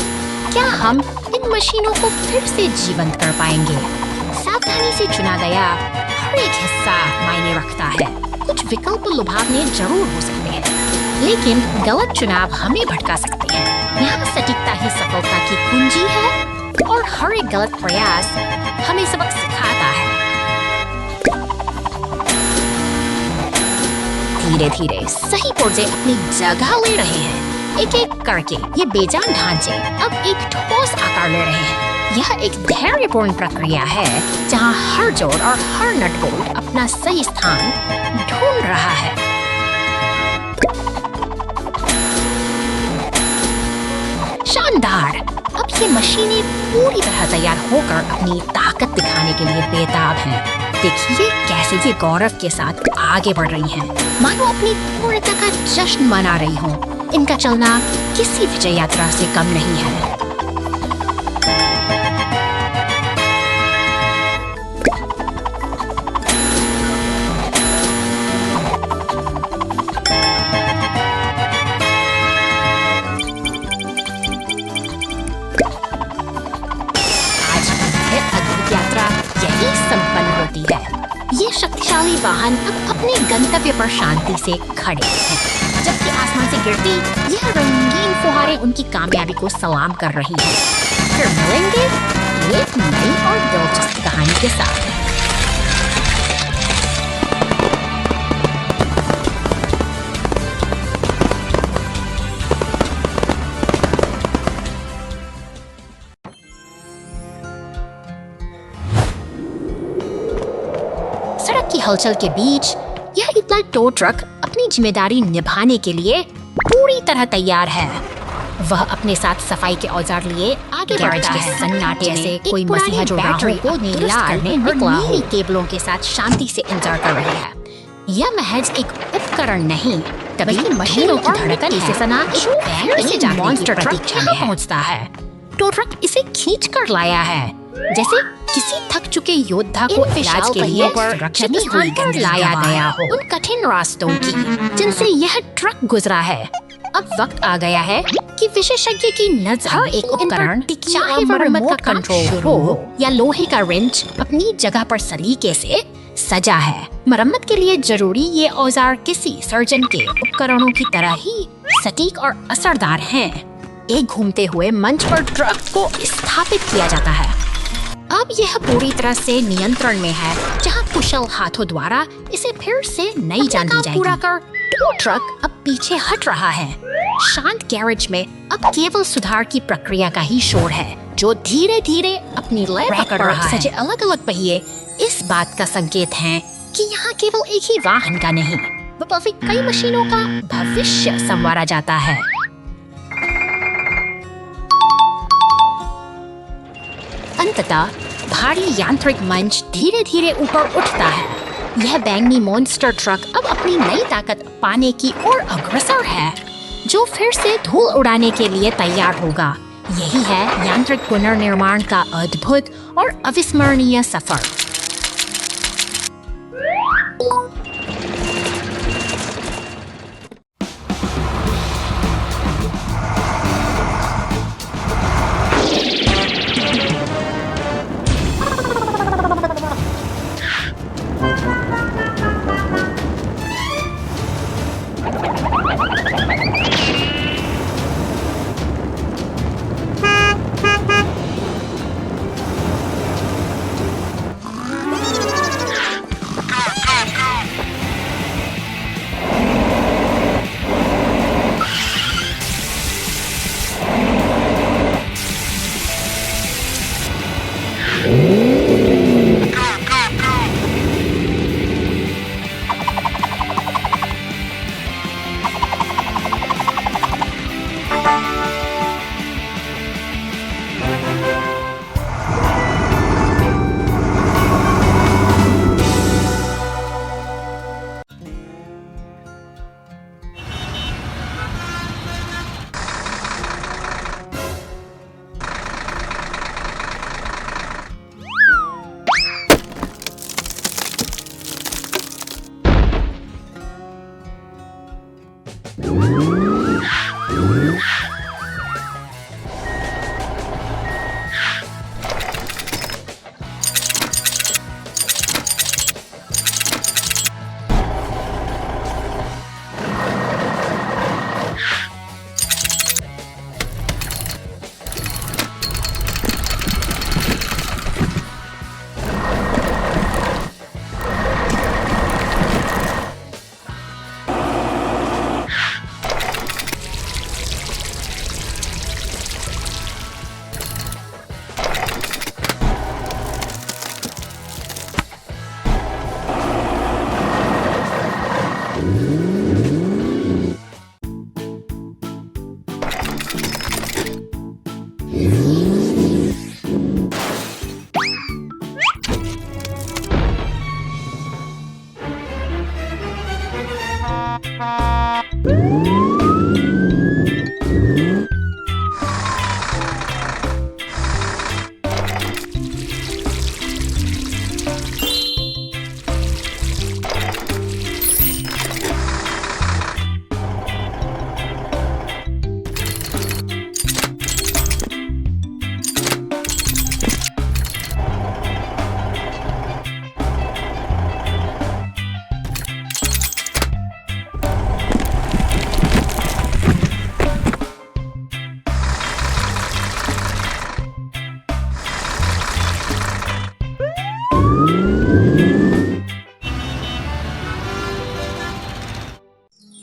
क्या हम इन मशीनों को फिर से जीवंत कर पाएंगे? सावधानी से चुना गया हर एक हिस्सा मायने रखता है। कुछ विकल्प लुभावने जरूर हो सकते हैं, लेकिन गलत चुनाव हमें भटका सकते हैं। यहाँ सटीकता ही सफलता की कुंजी है और हर एक गलत प्रयास हमें सबक सिखाता है। धीरे धीरे सही पुर्जे अपनी जगह ले रहे हैं। एक एक करके ये बेजान ढांचे अब एक ठोस आकार ले रहे हैं। यह एक धैर्यपूर्ण प्रक्रिया है जहाँ हर जोड़ और हर नट बोल्ट अपना सही स्थान ढूंढ रहा है। शानदार! अब ये मशीनें पूरी तरह तैयार होकर अपनी ताकत दिखाने के लिए बेताब हैं। देखिए कैसे ये गौरव के साथ आगे बढ़ रही हैं, मानो अपनी पूर्णता का जश्न मना रही हों। इनका चलना किसी विजय यात्रा से कम नहीं है। ये शक्तिशाली वाहन अब अपने गंतव्य पर शांति से खड़े हैं, जबकि आसमान से गिरती यह रंगीन फुहारें उनकी कामयाबी को सलाम कर रही हैं। फिर मिलेंगे एक नई और दिलचस्प कहानी के साथ। सड़क की हलचल के बीच यह इतना टो ट्रक अपनी जिम्मेदारी निभाने के लिए पूरी तरह तैयार है। वह अपने साथ सफाई के औजार लिए आगे बढ़ता है, सन्नाटे जैसे कोई मसीहा जो बैटरी को लाल नीली केबलों के साथ शांति से इंतजार कर रही है। यह महज एक उपकरण नहीं, बल्कि मशीनों की धड़कन से सना एक मॉन्स्टर ट्रक यहाँ पहुँचता है। टो ट्रक इसे खींच कर लाया है, जैसे किसी थक चुके योद्धा को इलाज के लिए सुरक्षित स्थान पर लाया गया हो। उन कठिन रास्तों की जिनसे यह ट्रक गुजरा है, अब वक्त आ गया है कि विशेषज्ञ की नजर एक उपकरण, चाहे वह रिमोट का कंट्रोल हो या लोहे का रिंच, अपनी जगह पर सलीके से सजा है। मरम्मत के लिए जरूरी ये औजार किसी सर्जन के उपकरणों की तरह ही सटीक और असरदार हैं। एक घूमते हुए मंच पर ट्रक को स्थापित किया जाता है। अब यह पूरी तरह से नियंत्रण में है, जहां कुशल हाथों द्वारा इसे फिर से नई जान दी जाएगी। पूरा कर टो ट्रक अब पीछे हट रहा है। शांत गैरेज में अब केवल सुधार की प्रक्रिया का ही शोर है, जो धीरे धीरे अपनी लय पकड़ रहा है। सजे अलग अलग पहिए इस बात का संकेत हैं कि यहाँ केवल एक ही वाहन का नहीं, बल्कि कई मशीनों का भविष्य संवारा जाता है। अंततः भारी यांत्रिक मंच धीरे धीरे ऊपर उठता है। यह बैंगनी मॉन्स्टर ट्रक अब अपनी नई ताकत पाने की ओर अग्रसर है, जो फिर से धूल उड़ाने के लिए तैयार होगा। यही है यांत्रिक पुनर्निर्माण का अद्भुत और अविस्मरणीय सफर।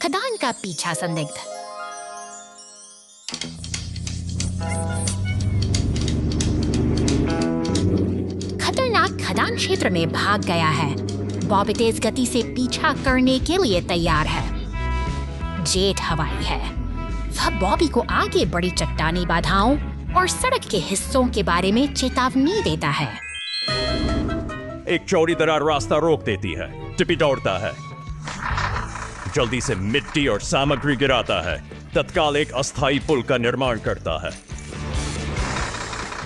खदान का पीछा संदिग्ध। खतरनाक खदान क्षेत्र में भाग गया है। बॉबी तेज गति से पीछा करने के लिए तैयार है। जेट हवाई है। वह बॉबी को आगे बड़ी चट्टानी बाधाओं और सड़क के हिस्सों के बारे में चेतावनी देता है। एक चौड़ी दरार रास्ता रोक देती है। टिपी दौड़ता है, जल्दी से मिट्टी और सामग्री गिराता है। तत्काल एक अस्थायी पुल का निर्माण करता है।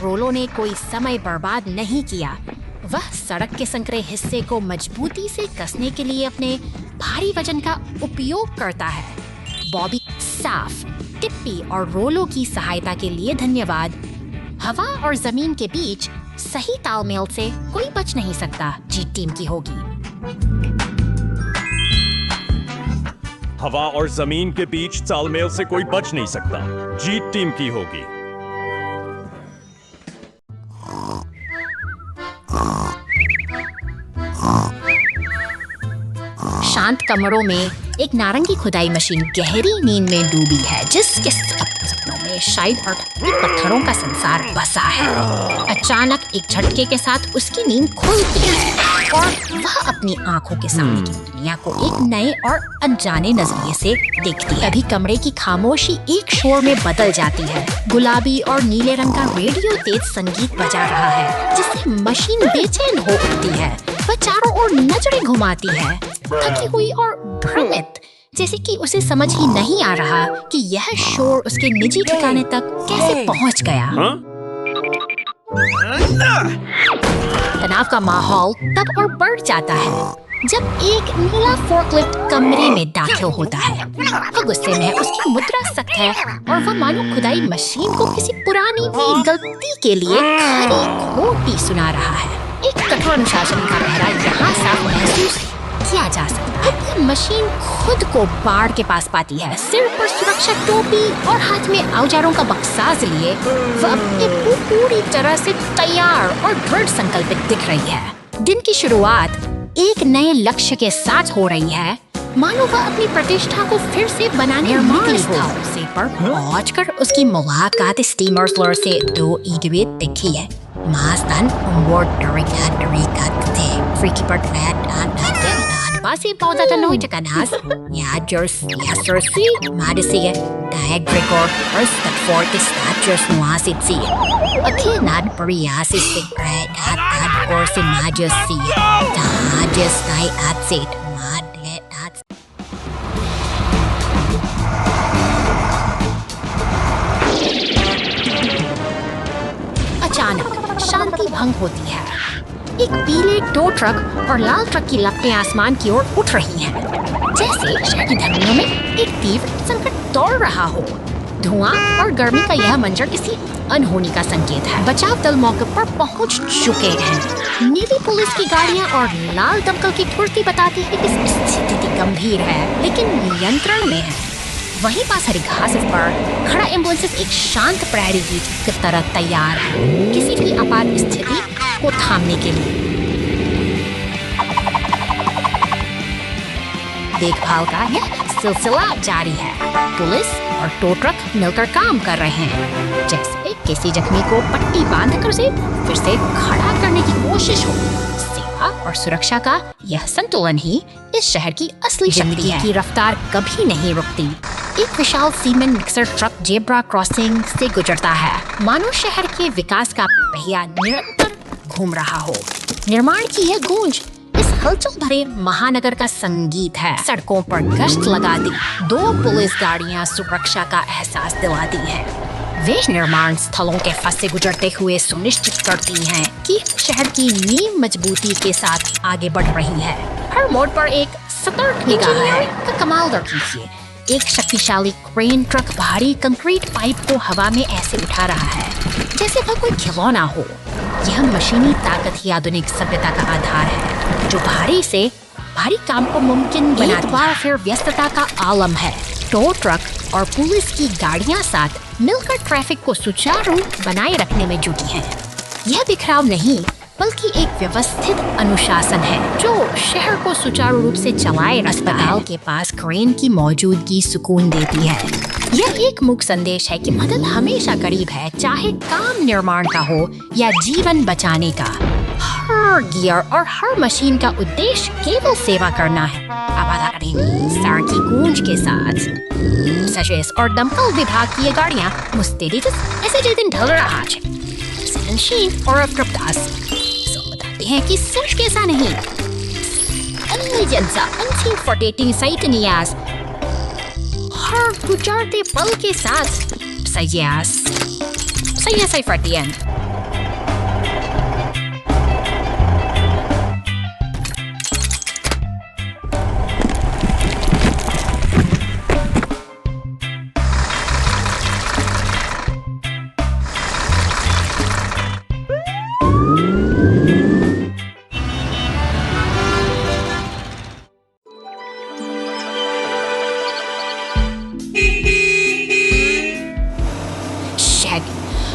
रोलो ने कोई समय बर्बाद नहीं किया। वह सड़क के संकरे हिस्से को मजबूती से कसने के लिए अपने भारी वजन का उपयोग करता है। बॉबी साफ, टिप्पी और रोलो की सहायता के लिए धन्यवाद। हवा और जमीन के बीच सही तालमेल से कोई बच नहीं सकता। जीत टीम की होगी। हवा और जमीन के बीच तालमेल से कोई बच नहीं सकता। जीत टीम की होगी। शांत कमरों में एक नारंगी खुदाई मशीन गहरी नींद में डूबी है, जिसके सपनों में शायद अर्थ पत्थरों का संसार बसा है। अचानक एक झटके के साथ उसकी नींद खुलती है और वह अपनी आंखों के सामने की दुनिया को एक नए और अनजाने नजरिए से देखती है। तभी कमरे की खामोशी एक शोर में बदल जाती है। गुलाबी और नीले रंग का रेडियो तेज संगीत बजा रहा है, जिससे मशीन बेचैन हो उठती है। वह चारों ओर नजरें घुमाती है, थकी हुई और भ्रमित, जैसे कि उसे समझ ही नहीं आ रहा कि यह शोर उसके निजी ठिकाने तक कैसे पहुंच गया। तनाव का माहौल तब और बढ़ जाता है जब एक नीला फोर्कलिफ्ट कमरे में दाखिल होता है। वह गुस्से में, उसकी मुद्रा सख्त है और वह मानो खुदाई मशीन को किसी पुरानी हुई गलती के लिए खरी खोटी सुना रहा है। एक कठोर अनुशासन का पहरा यहाँ साफ महसूस किया जा सकता है। मशीन खुद को बाढ़ के पास पाती है। सिर पर सुरक्षा टोपी और हाथ में औजारों का बक्साज लिए वह अपनी पूरी तरह से तैयार और दृढ़ संकल्पित दिख रही है। दिन की शुरुआत एक नए लक्ष्य के साथ हो रही है, मानो वह अपनी प्रतिष्ठा को फिर से बनाने निकली हो। से पर पहुंचकर उसकी मुलाकात स्टीमर फ्लोर से 2 इडवेट दिखी है। Mastan umboard dari kate freaky part basi pauta tanong itakanas ya jersey madisiga diag record first at 40 statures nuasit si akinad pariasi secret at or si majesty tajas tay at sit madlet at अचानक शांति भंग होती है। एक पीले tow truck और लाल truck की लपटें आसमान की ओर उठ रही हैं, जैसे शहर की धरनियों में एक तीव्र संकट दौड़ रहा हो। धुआं और गर्मी का यह मंजर किसी अनहोनी का संकेत है। बचाव दल मौके पर पहुंच चुके हैं। नीली पुलिस की गाड़ियां और लाल दमकल की ठुड़ती बताती है कि स्थिति गंभीर है, लेकिन नियंत्रण में है। वहीं पास हरी घास पर खड़ा एम्बुलेंस एक शांत प्रहरी की तरह तैयार है, किसी भी आपात स्थिति को थामने के लिए। देखभाल का यह सिलसिला जारी है। पुलिस और टो ट्रक मिलकर काम कर रहे हैं, जैसे किसी जख्मी को पट्टी बांधकर उसे फिर से खड़ा करने की कोशिश हो। सेवा और सुरक्षा का यह संतुलन ही इस शहर की असली शक्ति है। की रफ्तार कभी नहीं रुकती। एक विशाल cement mixer truck zebra crossing से गुजरता है, मानो शहर के विकास का पहिया निरंतर घूम रहा हो। निर्माण की यह गूंज इस हलचल भरे महानगर का संगीत है। सड़कों पर गश्त लगा दी 2 पुलिस गाड़ियां सुरक्षा का एहसास दिलाती हैं। वे निर्माण स्थलों के फंसे गुजरते हुए सुनिश्चित करती हैं कि शहर की नींव मजबूती के साथ आगे बढ़ रही है। हर मोड़ पर एक सतर्क निगाह है का कमाल कीजिए। एक शक्तिशाली क्रेन ट्रक भारी कंक्रीट पाइप को हवा में ऐसे उठा रहा है जैसे वह कोई खिलौना हो। यह मशीनी ताकत ही आधुनिक सभ्यता का आधार है, जो भारी से भारी काम को मुमकिन बनाती है। एक बार फिर व्यस्तता का आलम है। टो ट्रक और पुलिस की गाड़ियां साथ मिलकर ट्रैफिक को सुचारू बनाए रखने में जुटी हैं। यह बिखराव नहीं बल्कि एक व्यवस्थित अनुशासन है जो शहर को सुचारू रूप से चलाए। अस्पताल के पास क्रेन की मौजूदगी सुकून देती है। यह एक मूक संदेश है कि मदद हमेशा करीब है, चाहे काम निर्माण का हो या जीवन बचाने का। हर गियर और हर मशीन का उद्देश्य केवल सेवा करना है। आबादा करेंगी सार की गूंज के साथ। सचेस और दमकल विभाग की ये गाड़ियां मुस्तैदी ऐसे जे दिन ढल रहा है। संशीन और अप्रदास बताते हैं कि सच कैसा नहीं। Anligenza, anti-fordating Saitanias. Har gujarde pal के साथ Sayas. Sayas ay fordian.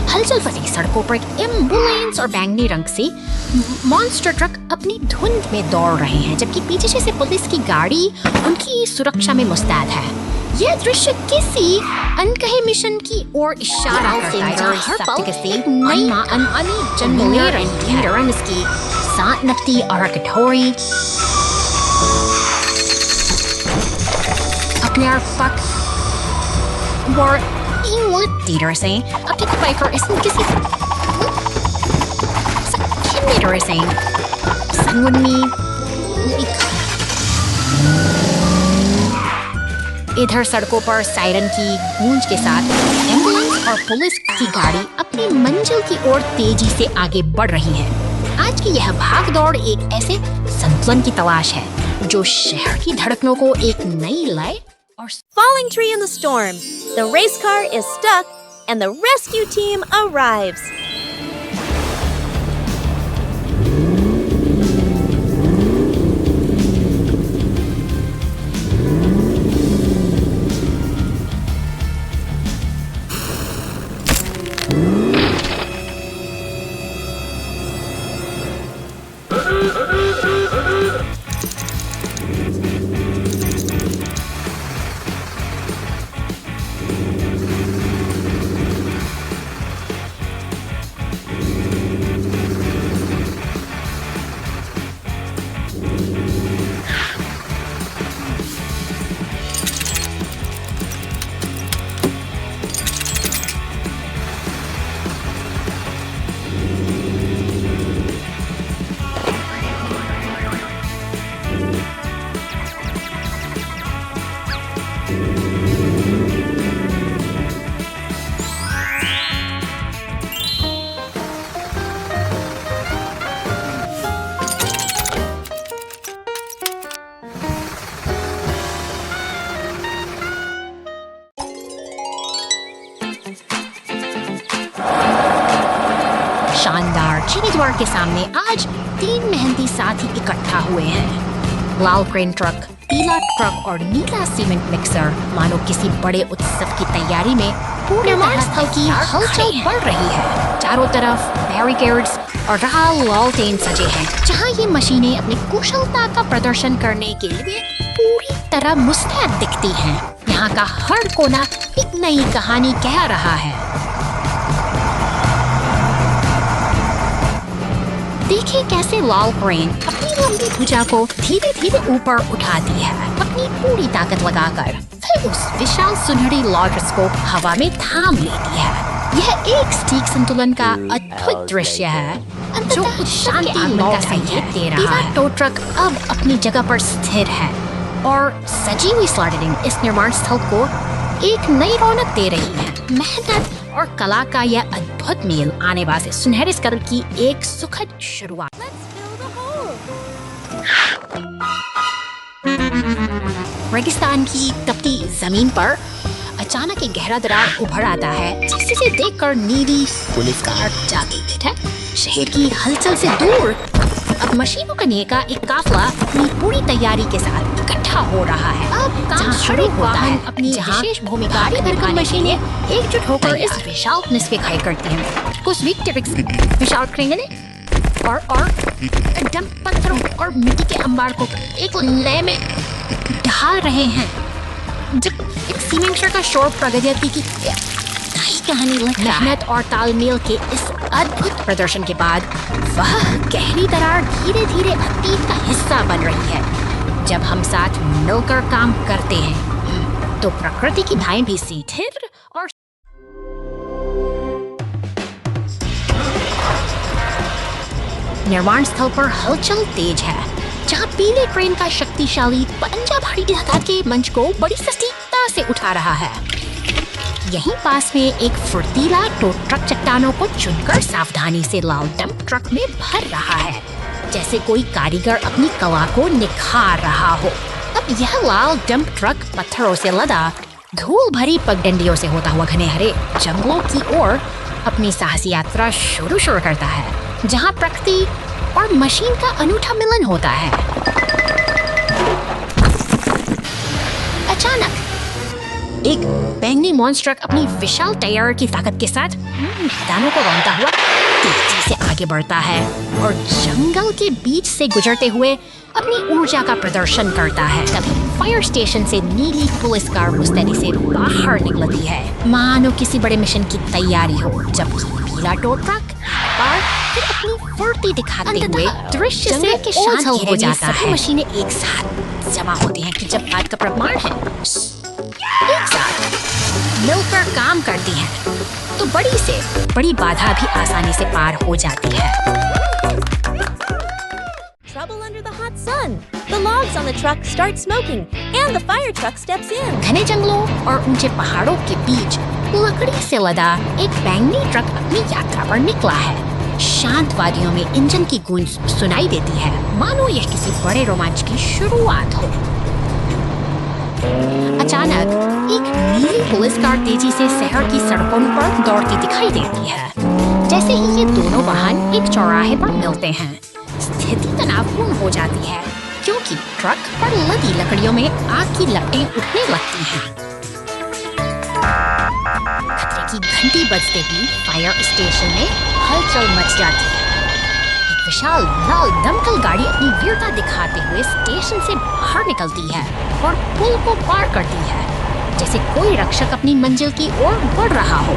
हलचल भरी सड़कों पर एक एम्बुलेंस और बैंगनी रंग से मॉन्स्टर ट्रक अपनी धुंध में दौड़ रहे हैं, जबकि पीछे से पुलिस की गाड़ी उनकी सुरक्षा में मुस्तैद है। यह दृश्य किसी अनकहे मिशन की ओर इशारा करता है, जहां हर पल एक नई अनअनी जन्म ले रही है। इसकी सात नफ्ती और कठोरी अपने आप और Leader saying, I'll take a bite for isn't kissing. Leader saying, Sang with me. इधर सड़कों पर सायरन की गूंज के साथ एम्बुलेंस और पुलिस की गाड़ी अपनी मंजिल की ओर तेजी से आगे बढ़ रही है। आज की यह भागदौड़ एक ऐसे संतुलन की तलाश है जो शहर की धड़कनों को एक नई लय और Falling tree in the storm. The race car is stuck and the rescue team arrives. शानदार चीनी द्वार के सामने आज 3 मेहनती साथी इकट्ठा हुए हैं। लाल क्रेन ट्रक, पीला ट्रक और नीला सीमेंट मिक्सर मानो किसी बड़े उत्सव की तैयारी में पूरे स्थल की हलचल बढ़ रही है। चारों तरफ बैरिकेड्स और लालटेन सजे हैं, जहां ये मशीनें अपनी कुशलता का प्रदर्शन करने के लिए पूरी तरह मुस्तैद दिखती हैं। यहाँ का हर कोना एक नई कहानी कह रहा है। देखिए कैसे लाल क्रेन अपनी लंबी भुजा को धीरे धीरे ऊपर उठाती है, अपनी पूरी ताकत लगाकर फिर उस विशाल सुनहरी लॉन्च को हवा में थाम लेती है। यह एक सटीक संतुलन का अद्भुत दृश्य है। जो शांति मन का संकेत दे रहा है। टो ट्रक अब अपनी जगह पर स्थिर है और सजी हुई स्लॉटरिंग इस निर्माण स्थल को एक नई रौनक दे रही है। मेहनत और कला का यह अद्भुत मेल आने वाले सुनहरे स्कल की एक सुखद शुरुआत। रेगिस्तान की तपती जमीन पर अचानक एक गहरा दरार उभर आता है, जिसे देखकर नीली पुलिस कार जागी है। शहर की हलचल से दूर अब मशीनों का नेका एक काफला अपनी पूरी तैयारी के साथ इकट्ठा हो रहा है। अब काम शुरू होता है। अपनी विशेष भूमिका भरकर मशीनें एकजुट होकर इस विशाल निस्फे खाई करती हैं। कुछ विशाल क्रेंगने और डंप पत्थरों और मिट्टी के अंबार को एक लय में ढा रहे हैं। जब एक सीमेंट का शोर प्रगति की कहानी लगता है। मेहनत और तालमेल के इस अद्भुत प्रदर्शन के बाद वह गहरी दरार धीरे धीरे अतीत का हिस्सा बन रही है। जब हम साथ मिलकर काम करते हैं तो प्रकृति की धाएं भी स्थिर और निर्माण स्थल पर हलचल तेज है, जहां पीले क्रेन का शक्तिशाली पंजा भारी धक्का के मंच को बड़ी सटीकता से उठा रहा है। यहीं पास में एक फुर्तीला टो ट्रक चट्टानों को चुनकर सावधानी से लाल डंप ट्रक में भर रहा है, जैसे कोई कारीगर अपनी कला को निखार रहा हो। अब यह लाल डंप ट्रक पत्थरों से लदा धूल भरी पगडंडियों से होता हुआ घने हरे जंगलों की ओर अपनी साहसी यात्रा शुरू करता है, जहां प्रकृति और मशीन का अनूठा मिलन होता है। अचानक एक बैंगनी मॉन्स्टर अपनी विशाल टायर की ताकत के साथ मैदानों को रौंदता हुआ तेजी से आगे बढ़ता है और जंगल के बीच से गुजरते हुए अपनी ऊर्जा का प्रदर्शन करता है। तभी फायर स्टेशन से नीली पुलिस कार मुस्तैदी से बाहर निकलती है, मानो किसी बड़े मिशन की तैयारी हो। जबकि पीला टो ट्रक पर फिर अपनी फुर्ती दिखाते हुए दृश्य से शांत हो जाता है। मशीनें एक साथ जमा होती हैं कि जब बात का प्रमाण है एक साथ मिलकर काम करती हैं, तो बड़ी से बड़ी बाधा भी आसानी से पार हो जाती है। Trouble under the hot sun. The logs on the truck start smoking and the fire truck steps in. घने जंगलों और ऊंचे पहाड़ों के बीच लकड़ी से लदा एक बैंगनी ट्रक अपनी यात्रा पर निकला है। शांत वादियों में इंजन की गूंज सुनाई देती है, मानो यह किसी बड़े रोमांच की शुरुआत हो। अचानक एक नीली पुलिस कार तेजी से शहर की सड़कों पर दौड़ती दिखाई देती है। जैसे ही ये दोनों वाहन एक चौराहे पर मिलते हैं, स्थिति तनावपूर्ण हो जाती है, क्योंकि ट्रक पर लदी लकड़ियों में आग की लपटें उठने लगती हैं। खतरे की घंटी बजते ही फायर स्टेशन में हलचल मच जाती है। एक विशाल लाल दमकल गाड़ी अपनी वीरता दिखाते हुए स्टेशन से बाहर निकलती है और पुल को पार करती है, जैसे कोई रक्षक अपनी मंजिल की ओर बढ़ रहा हो।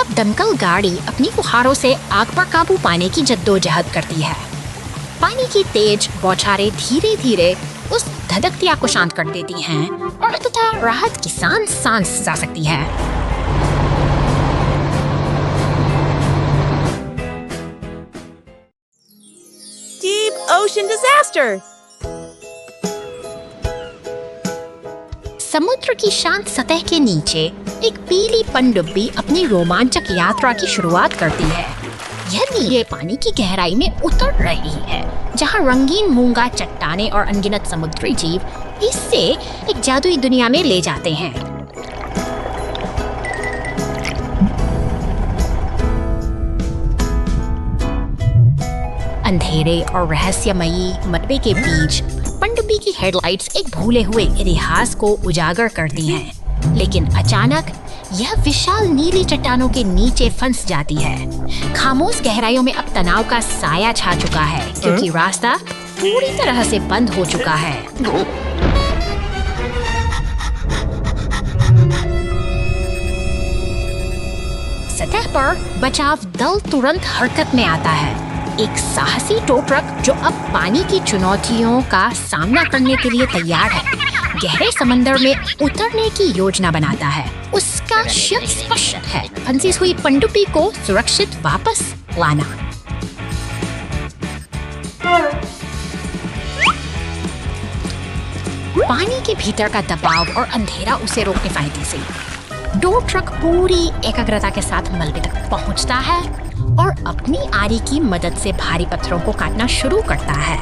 अब दमकल गाड़ी अपनी फुहारों से आग पर काबू पाने की जद्दोजहद करती है। पानी की तेज बौछारें धीरे धीरे उस धधकती आग को शांत कर देती हैं और अंततः राहत की सांस जा सकती है। Deep ocean disaster. समुद्र की शांत सतह के नीचे एक पीली पनडुब्बी अपनी रोमांचक यात्रा की शुरुआत करती है। यह नीले पानी की गहराई में उतर रही है, जहां रंगीन मूंगा, चट्टानें और अनगिनत समुद्री जीव इससे एक जादुई दुनिया में ले जाते हैं। अंधेरे और रहस्यमयी मलबे के बीच पनडुब्बी की हेडलाइट्स एक भूले हुए इतिहास को उजागर करती हैं, लेकिन अचानक यह विशाल नीली चट्टानों के नीचे फंस जाती है। खामोश गहराइयों में अब तनाव का साया छा चुका है, क्योंकि रास्ता पूरी तरह से बंद हो चुका है। सतह पर बचाव दल तुरंत हरकत में आता है, एक साहसी टो ट्रक जो अब पानी की चुनौतियों का सामना करने के लिए तैयार है, गहरे समंदर में उतरने की योजना बनाता है। उसका लक्ष्य स्पष्ट है, फंसी हुई पनडुब्बी को सुरक्षित वापस लाना। पानी के भीतर का दबाव और अंधेरा उसे रोकने फायदे से डो ट्रक पूरी एकाग्रता के साथ मलबे तक पहुंचता है और अपनी आरी की मदद से भारी पत्थरों को काटना शुरू करता है।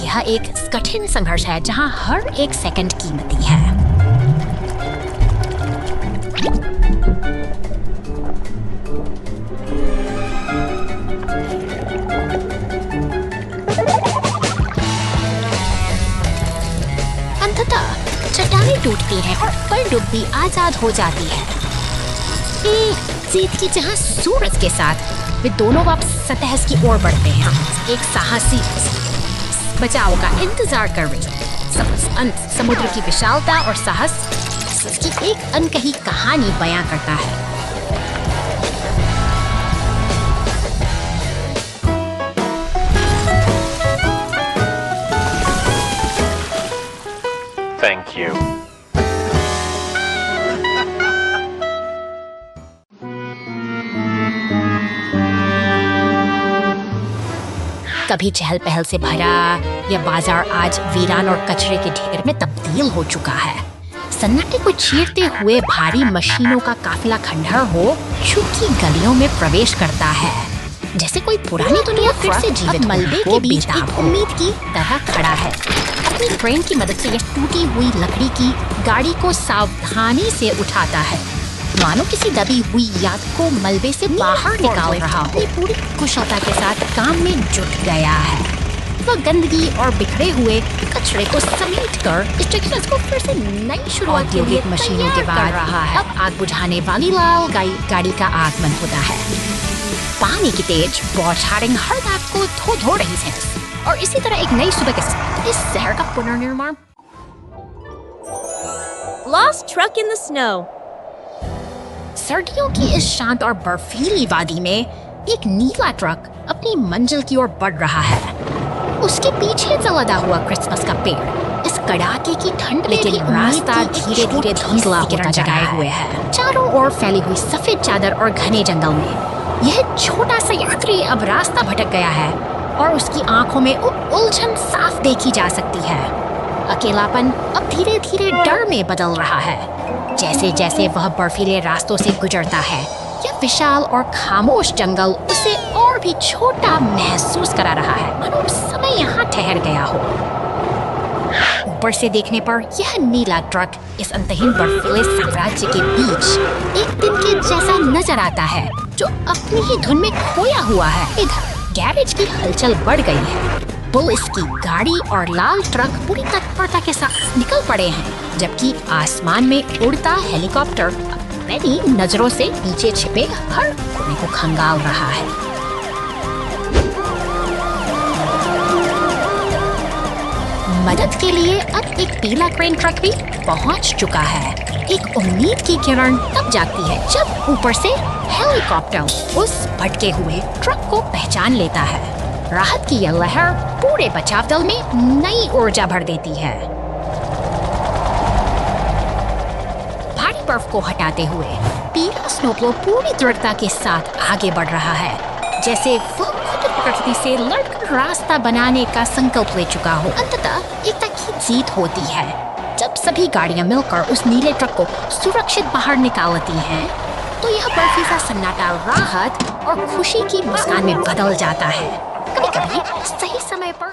यह एक कठिन संघर्ष है जहां हर एक सेकंड कीमती है। अंततः चट्टानें टूटती हैं और पनडुब्बी आजाद हो जाती है। एक जीत की जहां सूरज के साथ वे दोनों वापस सतह की ओर बढ़ते हैं, एक साहसी बचाव का इंतजार कर रही। समुद्र की विशालता और साहस की एक अनकही कहानी बयां करता है। Thank you. कभी चहल पहल से भरा यह बाजार आज वीरान और कचरे के ढेर में तब्दील हो चुका है। सन्नाटे को चीरते हुए भारी मशीनों का काफिला खंडहर हो चुकी गलियों में प्रवेश करता है, जैसे कोई पुरानी दुनिया फिर से जीवित मलबे के बीच एक उम्मीद की तरह खड़ा है। अपनी क्रेन की मदद से यह टूटी हुई लकड़ी की गाड़ी को सावधानी से उठाता है, मानो किसी दबी हुई याद को मलबे से बाहर निकाल रहा हो। पूरी कुशलता के साथ काम में जुट गया है। वह गंदगी और बिखरे हुए कचरे को समेटकर इस जगह को फिर से नई शुरुआत औद्योगिक मशीनों के बाद रहा है। अब आग बुझाने वाली लाल गाड़ी का आगमन होता है। पानी की तेज बौछारें हर दाग को धो रही है और इसी तरह एक नई सुबह के साथ इस शहर का पुनर्निर्माण। Lost truck in the snow. सर्दियों की इस शांत और बर्फीली वादी में एक नीला ट्रक अपनी मंजिल की ओर बढ़ रहा है। उसके पीछे जलता हुआ क्रिसमस का पेड़ इस कड़ाके की ठंड में भी रास्ता धीरे धीरे धुंधला होता जगाए हुए है। चारों ओर फैली हुई सफेद चादर और घने जंगल में यह छोटा सा यात्री अब रास्ता भटक गया है और उसकी आंखों में उलझन साफ देखी जा सकती है। अकेलापन अब धीरे धीरे डर में बदल रहा है। जैसे जैसे वह बर्फीले रास्तों से गुजरता है, यह विशाल और खामोश जंगल उसे और भी छोटा महसूस करा रहा है, मानो समय यहाँ ठहर गया हो। ऊपर से देखने पर यह नीला ट्रक इस अंतहीन बर्फीले साम्राज्य के बीच एक दिन के जैसा नजर आता है, जो अपनी ही धुन में खोया हुआ है। इधर गैरेज की हलचल बढ़ गई है। पुलिस की गाड़ी और लाल ट्रक पूरी तत्परता के साथ निकल पड़े हैं, जबकि आसमान में उड़ता हेलीकॉप्टर अपनी नजरों से पीछे छिपे हर कोने को खंगाल रहा है। मदद के लिए अब एक पीला क्रेन ट्रक भी पहुंच चुका है। एक उम्मीद की किरण तब जागती है जब ऊपर से हेलीकॉप्टर उस भटके हुए ट्रक को पहचान लेता है। राहत की यह लहर पूरे बचाव दल में नई ऊर्जा भर देती है। भारी बर्फ को हटाते हुए पीला स्नोप्लो पूरी दृढ़ता के साथ आगे बढ़ रहा है, जैसे वो खुद प्रकृति से लड़कर रास्ता बनाने का संकल्प ले चुका हो। अंततः एकता की जीत होती है जब सभी गाड़ियां मिलकर उस नीले ट्रक को सुरक्षित बाहर निकालती हैं, तो यह बर्फी सा सन्नाटा राहत और खुशी की मुस्कान में बदल जाता है। कभी-कभी सही समय पर